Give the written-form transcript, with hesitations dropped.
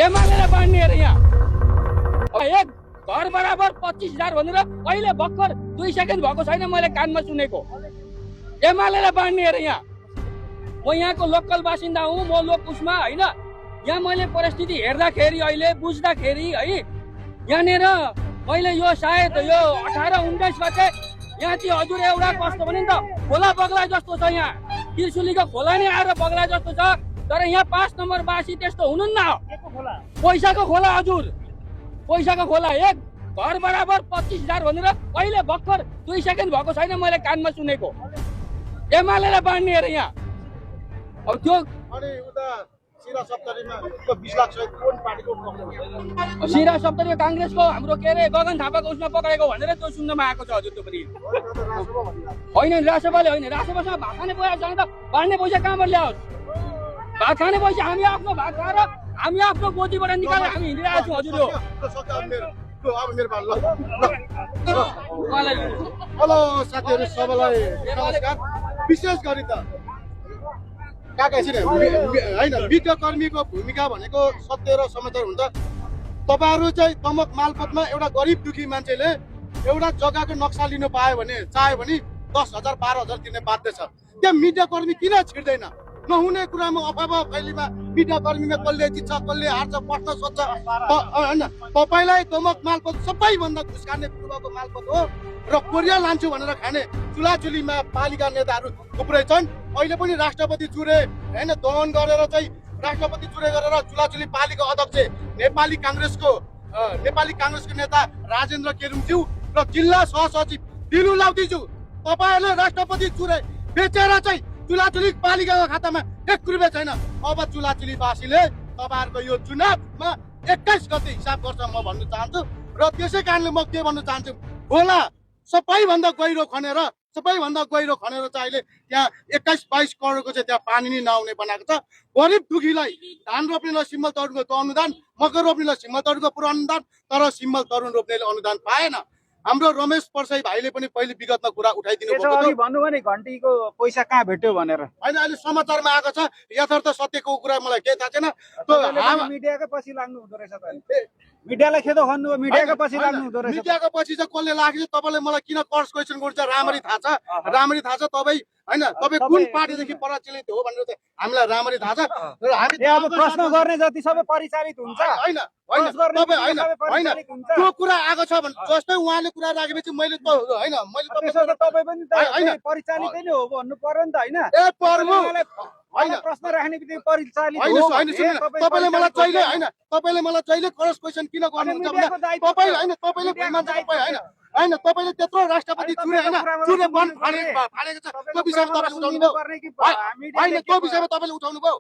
एमाले बाँड्ने अरे यहाँ एक घर बराबर 25,000 भनेर अहिले भर्खर 2 सेकेन्ड भएको छैन मैले कानमा सुनेको। एमाले बाँड्ने अरे यहाँ। म यहाँको लोकल बासिन्दा हुँ, म लोक उसमा होइन। यहाँ मैले परिस्थिति हेर्दाखेरि अहिले बुझ्दाखेरि है यहाँनिर मैले यो सायद यो 18-19 गते यहाँ चाहिँ हजुर एउटा कस्तो भने नि त खोला बग्ला जस्तो छ। यहाँ त्रिशुलीको खोला नै आएर बग्ला जस्तो छ। तर यहाँ 5 नम्बर बासी त्यस्तो हुनुहुन्न। पैसाको खोला हजुर, पैसाको खोला। एक घर बराबर 25,000 भनेर अहिले भर्खर 2 सेकेन्ड भएको छैन मैले कानमा सुनेको। एमाले बाँड्ने अरे यहाँ। अब त्यो सिरा सप्तरी काङ्ग्रेसको हाम्रो के अरे गगन थापाको उसमा पक्रेको भनेर त्यो सुन्नमा आएको छ हजुर। त्यो पनि होइन रासोपाले होइन, रासोपासँग भात खाने पैसा छैन त बाँड्ने पैसा कहाँबाट ल्याओस्? भात खाने पैसा हामी आफ्नो भात खाएर हामी आफ्नो गोजीबाट निकालेर हामी हिँडिरहेको छौँ हजुर। हेलो साथीहरू सबैलाई नमस्कार। विशेष गरी त काका होइन, मिडिया कर्मीको भूमिका भनेको सत्य र समाचार हुन्छ। तपाईँहरू चाहिँ तमक मालपतमा एउटा गरिब दुखी मान्छेले एउटा जग्गाको नक्सा लिनु पायो भने चाह्यो भने 10,000 12,000 तिर्ने बाध्य छ। त्यहाँ मिडिया कर्मी किन छिर्दैन? नहुने कुरामा अफवाह फैलीमा मिडिया कर्मीमा कसले जित्छ कसले हार्छ प्रश्न सोध्छ होइन। तपाईँलाई तमक मालपत सबैभन्दा घुस खाने पूर्वको मालपत हो र कोरिया लान्छु भनेर खाने चुलाचुलीमा पालिका नेताहरू थुप्रै छन्। अहिले पनि राष्ट्रपति चुरे होइन दमन गरेर चाहिँ राष्ट्रपति चुरे गरेर चुलाचुली पालिका अध्यक्ष नेपाली काङ्ग्रेसको नेता राजेन्द्र केरुङज्यू र जिल्ला सहसचिव दिलु लाउतीज्यू तपाईँहरूले राष्ट्रपति चुरे बेचेर चाहिँ चुलाचुली पालिकाको खातामा 1 रुपियाँ छैन। अब चुलाचुलीवासीले तपाईँहरूको यो चुनावमा 21 गते हिसाब गर्छ म भन्न चाहन्छु। र त्यसै कारणले म के भन्न चाहन्छु, खोला सबैभन्दा गहिरो खनेर चाहिँ अहिले त्यहाँ 21-22 करोडको चाहिँ त्यहाँ पानी नै नआउने बनाएको छ। गरिब दुखीलाई धान रोप्नेलाई सिम्बल तरुणको अनुदान, मकै रोप्नेलाई सिम्बल तरुणको पुरो अनुदान, तर सिम्बल तरुण रोप्नेले अनुदान पाएन। हाम्रो रमेश परसाई भाइले पनि पहिले विगतमा कुरा उठाइदिनु भयो। भन्नु भने घन्टीको पैसा कहाँ भेट्यो भनेर होइन, अहिले समाचारमा आएको छ। यथार्थ सत्यको कुरा मलाई केही थाहा छैन। मिडियाकै पछि लाग्नु हुँदो रहेछ त। मिडियालाई खेदो भन्नु हो, मिडियाको पछि लाग्नु हुँदो रहेछ। मिडियाको पछि चाहिँ कसले लाग्छ? तपाईँले मलाई किन क्रस क्वेसन गर्छ? राम्ररी थाहा छ, राम्ररी थाहा छ। तपाईँ होइन तपाईँ कुन पार्टीदेखि परिचालित हो भनेर चाहिँ हामीलाई राम्ररी थाहा छ। र हामी अब प्रश्न गर्ने जति सबै परिचालित हुन्छ होइन त्यो कुरा आएको छ भने जस्तै उहाँले कुरा राखेपछि मैले त होइन तपाईँ पनि परिचालितै नै हो भन्नु पर्यो नि त होइन। ए पर्नु होइन प्रश्न राख्ने बित्तिकै परिचालित तपाईँले मलाई जहिले क्रस क्वेसन किन गर्नुहुन्छ भने तपाईँ होइन तपाईँले होइन तपाईँले त्यत्रो राष्ट्रपति चुरे होइन चुरे बन फालेको छ। त्यो विषयमा तपाईँले उठाउनु भयो होइन, त्यो विषयमा तपाईँले उठाउनु भयो।